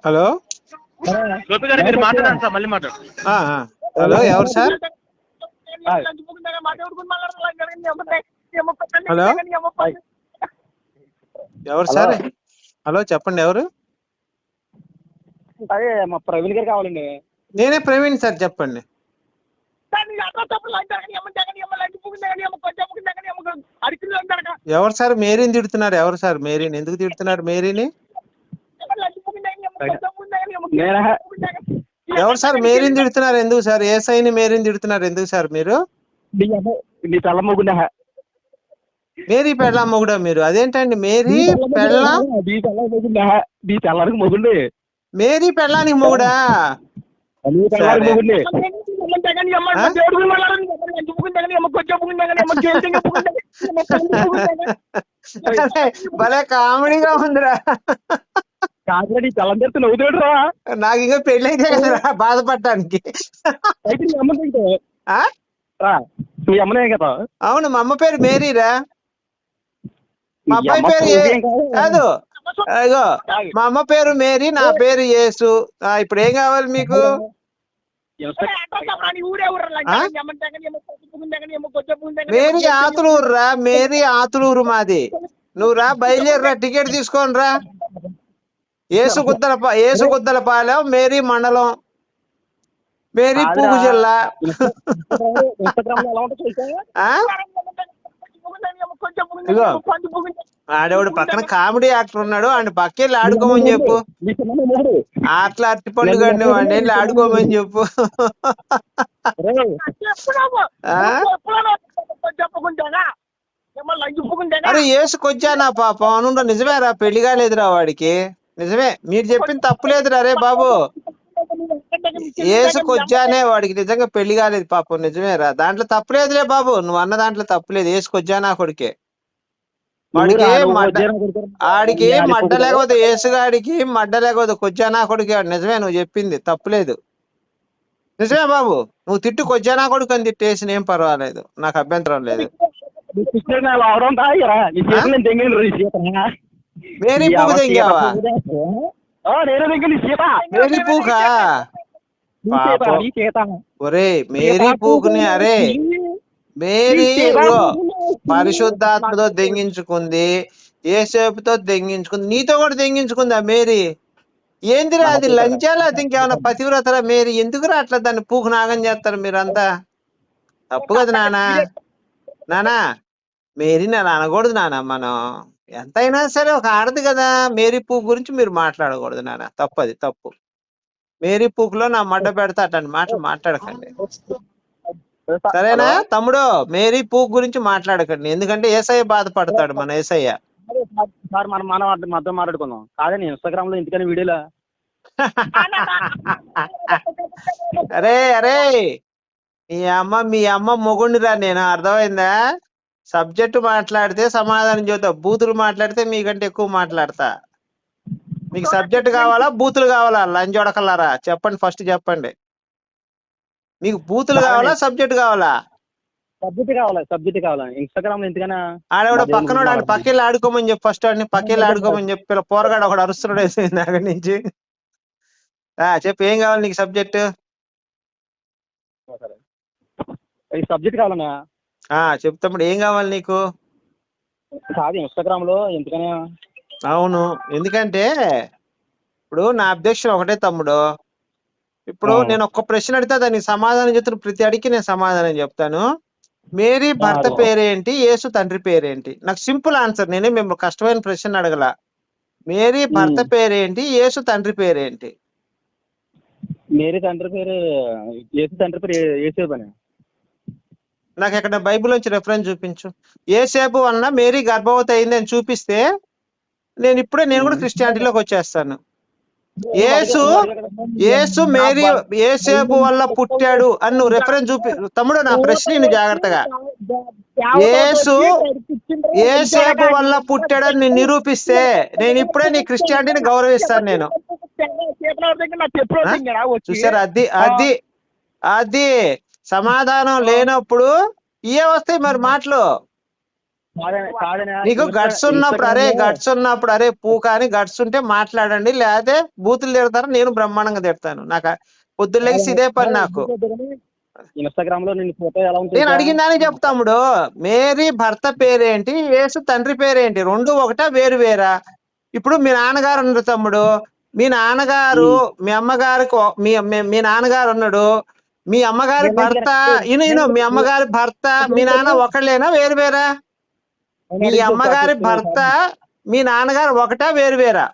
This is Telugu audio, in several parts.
హలో గోపి గారు మీరు మాట్లాడండి సార్, మళ్ళీ మాట్లాడు. హలో ఎవరు సార్? హలో ఎవరు సార్? హలో చెప్పండి ఎవరు? అదే మా ప్రవీణ్ గారు కావాలండి. నేనే ప్రవీణ్ సార్, చెప్పండి. ఎవరు సార్ మేరీని తిడుతున్నారు? ఎవరు సార్ మేరీని ఎందుకు తిడుతున్నారు? మేరీని ఎవరు సార్ మేరీని తిడుతున్నారు ఎందుకు సార్? ఏసైని మేరీని తిడుతున్నారు ఎందుకు సార్? మీరు మేరీ పెళ్ళాం మొగుడా మీరు? అదేంటండి మేరీ పెళ్ళాం? మేరీ పెళ్ళానికి మొగుడా? భలే కామెడీగా ఉందిరా. నాకు ఇంకా పెళ్ళి అయితే కదరా బాధపడటానికి. అవును, మా అమ్మ పేరు మేరీరా. మా అబ్బాయి పేరు కాదు. అయ్యో, మా అమ్మ పేరు మేరీ, నా పేరు యేసు. ఇప్పుడు ఏం కావాలి మీకు? మేరీ ఆతులూరు రా, మేరీ ఆతులూరు మాది. నువ్వు రా, బయలుదేరరా, టికెట్ తీసుకొని రా. ఏసుగుద్దలపాలెం, మేరీ మండలం, మేరీ పూగు జిల్లా. ఆడేవాడు పక్కన కామెడీ యాక్టర్ ఉన్నాడు, ఆయన పక్కెళ్ళి ఆడుకోమని చెప్పు. అట్లా అట్టి పండు గడిని వాడిని వెళ్ళి ఆడుకోమని చెప్పు. అరే ఏసుకొచ్చానా పాపం అనుండ. నిజమేరా, పెళ్లి కాలేదురా వాడికి. నిజమే, మీరు చెప్పింది తప్పులేదురా రే బాబు. ఏసుకొచ్చానే వాడికి నిజంగా పెళ్లి కాలేదు పాపం. నిజమేరా, దాంట్లో తప్పులేదులే బాబు. నువ్వు అన్న దాంట్లో తప్పులేదు. ఏసుకొచ్చానా కొడుకే. వాడికి ఆడికి మడ్డ లేకపోతే, ఏసుగాడికి మడ్డ లేకపోతే కొచ్చానా కొడుకే. నిజమే, నువ్వు చెప్పింది తప్పులేదు. నిజమే బాబు, నువ్వు తిట్టు కొచ్చానా కొడుకు అని తిట్టేసి ఏం పర్వాలేదు, నాకు అభ్యంతరం లేదు. మేరీ పూకు తెంగావా? మేరీ పూకా? ఒరే మేరీ పూకుని, అరే మేరీ పరిశుద్ధాత్మతో దెంగించుకుంది, యేసేపుతో దెంగించుకుంది, నీతో కూడా దెంగించుకుంది ఆ మేరీ. ఏందిరా అది? లంచాలా? అది ఇంకేమన్నా పతివ్రతరా మేరీ? ఎందుకురా అట్లా దాన్ని పూకు నాగం చేస్తారు మీరంతా? తప్పు కదా నానా. మేరీని అలా అనకూడదు నాన్న. మనం ఎంతైనా సరే ఒక ఆడది కదా. మేరీ పూకు గురించి మీరు మాట్లాడకూడదు నాన్న, తప్పది, తప్పు. మేరీ పూకులో నా మడ్డ పెడతా అట్లాంటి మాటలు మాట్లాడకండి, సరేనా తమ్ముడు? మేరీ పూకు గురించి మాట్లాడకండి, ఎందుకంటే ఏసయ్య బాధపడతాడు. మన ఏసయ్య మాట్లాడుకుందాం కాదని ఇన్స్టాగ్రామ్ లో ఎందుకని వీడియోలో. అరే మీ అమ్మ మొగుండిరా నేను, అర్థమైందా? సబ్జెక్టు మాట్లాడితే సమాధానం చెబుతా, బూతులు మాట్లాడితే మీకంటే ఎక్కువ మాట్లాడతా. మీకు సబ్జెక్ట్ కావాలా, బూతులు కావాలా? లంజొడకల్లారా చెప్పండి, ఫస్ట్ చెప్పండి. మీకు బూతులు కావాలా, సబ్జెక్ట్ కావాలా? సబ్జెక్ట్ కావాలా. ఇన్స్టాగ్రామ్ లో ఎందుకైనా ఆడవాడు పక్కనోడు, ఆడ పక్కెళ్ళి ఆడుకోమని చెప్పు. ఫస్ట్ ఆడిని పక్కెళ్ళి ఆడుకోమని చెప్పి పోరగాడు ఒకడు అరుస్తున్నాడు వేసింది అక్కడి నుంచి. చెప్పు, ఏం కావాలి నీకు సబ్జెక్ట్? సబ్జెక్ట్ కావాలన్నా. చెప్తాడు, ఏం కావాలి నీకు? కాదు ఇన్స్టాగ్రామ్ లో ఎందుకైనా. అవును, ఎందుకంటే ఇప్పుడు నా అబ్జెక్షన్ ఒకటే తమ్ముడు. ఇప్పుడు నేను ఒక్క ప్రశ్న అడిగితే దానికి సమాధానం చెప్తున్న ప్రతి అడిగి నేను సమాధానం చెప్తాను. మేరీ భర్త పేరేంటి, యేసు తండ్రి పేరేంటి? నాకు సింపుల్ ఆన్సర్, నేనే మేము కష్టమైన ప్రశ్న అడగల. మేరీ భర్త పేరేంటి, యేసు తండ్రి పేరేంటి? మేరీ తండ్రి పేరు యేసు, తండ్రి పేరు యేసేపు అని. నాకు ఎక్కడ బైబిల్ నుంచి రెఫరెన్స్ చూపించు. యేసేపు వలన మేరీ గర్భవతి అయింది అని చూపిస్తే నేను కూడా క్రిస్టియానిటీలోకి వచ్చేస్తాను. యేసు మేరీ యేసేపు వల్ల పుట్టాడు అని నువ్వు రెఫరెన్స్ చూపి. తమ్ముడు నా ప్రశ్న జాగ్రత్తగా. యేసేపు వల్ల పుట్టాడని నేను నిరూపిస్తే నేను ఇప్పుడే నీ క్రిస్టియానిటీని గౌరవిస్తాను. నేను చూసారు, అది సమాధానం లేనప్పుడు ఇవే వస్తాయి మరి మాటలు. నీకు గట్స్ ఉన్నప్పుడు అరే పూక అని గట్స్ ఉంటే మాట్లాడండి, లేకపోతే బూతులు తిడతారు, నేను బ్రహ్మాండంగా తిడతాను. నాకు పొద్దులేసి ఇదే పని నాకు. ఇన్స్టాగ్రామ్ లో నేను ఫోటో ఎలా ఉంటుంది నేను అడిగిందని చెప్తాముడు. మేరీ భర్త పేరేంటి, యేసు తండ్రి పేరేంటి, రెండు ఒకటా వేరు వేరా? ఇప్పుడు మీ నాన్నగారు ఉన్నారు తమ్ముడు, మీ నాన్నగారు మీ అమ్మగారికి మీ నాన్నగారు ఉన్నాడు, మీ అమ్మగారి భర్త మీ అమ్మగారి భర్త మీ నాన్న ఒకళ్ళేనా వేరు వేరా? మీ అమ్మగారి భర్త మీ నాన్నగారు ఒకటా వేరు వేరా?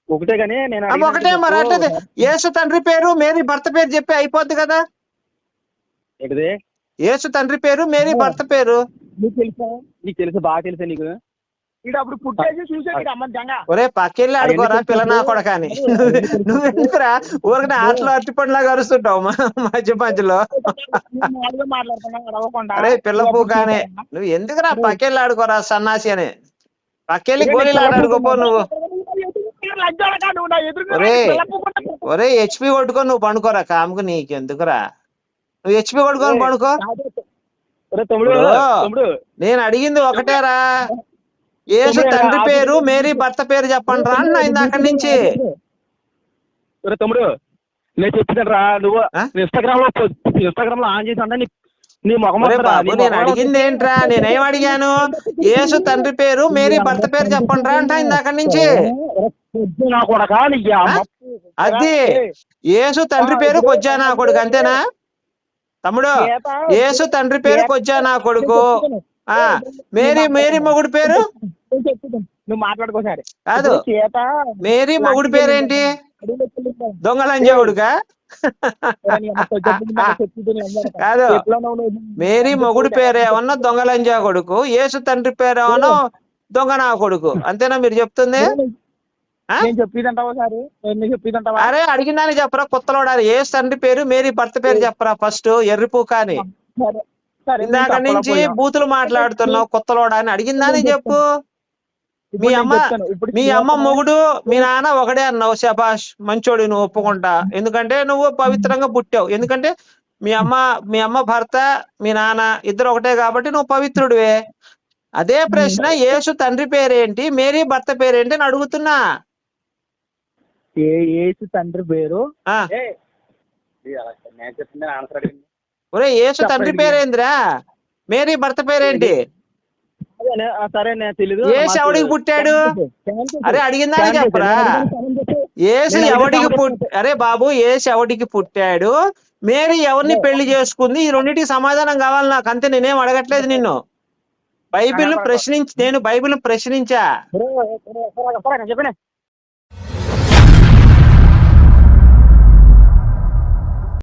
ఒకటే కానీ నేను ఒకటే. మరి అంటే యేసు తండ్రి పేరు మేరీ భర్త పేరు చెప్పి అయిపోద్ది కదా. ఏంటిది? యేసు తండ్రి పేరు మేరీ భర్త పేరు నీకు తెలుసా? బాగా తెలుసా నీకు? అప్పుడు పుట్టేసి చూసాడు అమ్మ జంగా. ఒరే పక్కెళ్ళి ఆడుకోరా పిల్లనా కొడకాని. నువ్వెందుకురా ఊరికనే ఆటలు అరటిపండులాగా అరుస్తుంటావు మధ్య మధ్యలో. అరే పిల్ల పూకానే, నువ్వు ఎందుకురా పక్కెళ్ళి ఆడుకోరా సన్నాసి అని. పక్కెళ్ళి గోళీలు ఆడుకోపో నువ్వు. ఒరే హెచ్పి కొట్టుకొని నువ్వు పండుకోరా కాముకు, నీకెందుకురా? నువ్వు హెచ్పి కొట్టుకొని పండుకో. నేను అడిగింది ఒకటేరా, యేసు తండ్రి పేరు మేరీ భర్త పేరు చెప్పండి రా అన్న ఇందాక నుంచి. తమ్ముడు నేను చెప్తాను, నువ్వు ఇన్స్టాగ్రామ్ లో ఆన్ చేసి అంటే నీ మొహం. నేను అడిగింది ఏంట్రా? నేనేం అడిగాను? యేసు తండ్రి పేరు మేరీ భర్త పేరు చెప్పండి రా అంట ఇందాక నుంచి. అది యేసు తండ్రి పేరు కొజ్జా నా కొడుకు, అంతేనా తమ్ముడు? యేసు తండ్రి పేరు కొజ్జా నా కొడుకు. మేరీ మొగుడు పేరు నువ్వు మాట్లాడుకోసారి కాదు. మేరీ మొగుడు పేరేంటి? దొంగలంజావుడుగా కాదు. మేరీ మొగుడు పేరేమన్నా దొంగలంజా కొడుకు, యేసు తండ్రి పేరేమన్నా దొంగ నా కొడుకు, అంతేనా మీరు చెప్తుంది? అరే అడిగిందని చెప్పరా కొత్తలోడాలి. యేసు తండ్రి పేరు మేరీ భర్త పేరు చెప్పరా ఫస్ట్, ఎర్రిపూక అని. ఇందాక నుంచి బూతులు మాట్లాడుతున్నావు కొత్తలోడా అని అడిగిందని చెప్పు. మీ అమ్మ మొగుడు మీ నాన్న ఒకడే అన్నావు, శబాష్ మంచోడు, నువ్వు ఒప్పుకుంటా. ఎందుకంటే నువ్వు పవిత్రంగా పుట్టావు. ఎందుకంటే మీ అమ్మ భర్త మీ నాన్న ఇద్దరు ఒకటే కాబట్టి నువ్వు పవిత్రుడివే. అదే ప్రశ్న యేసు తండ్రి పేరేంటి మేరీ భర్త పేరేంటి అని అడుగుతున్నా. యేసు తండ్రి పేరు ఒరే యేసు తండ్రి పేరేంద్రా, మేరీ భర్త పేరేంటి? యేసు ఎవడికి పుట్టాడు? అరే అడిగిందని చెప్పరా. యేసు ఎవడికి అరే బాబు యేసు ఎవడికి పుట్టాడు, మేరీ ఎవరిని పెళ్లి చేసుకుంది, ఈ రెండింటికి సమాధానం కావాలి నాకు, అంతే. నేనేం అడగట్లేదు నిన్ను. నేను బైబిల్ ప్రశ్నించా.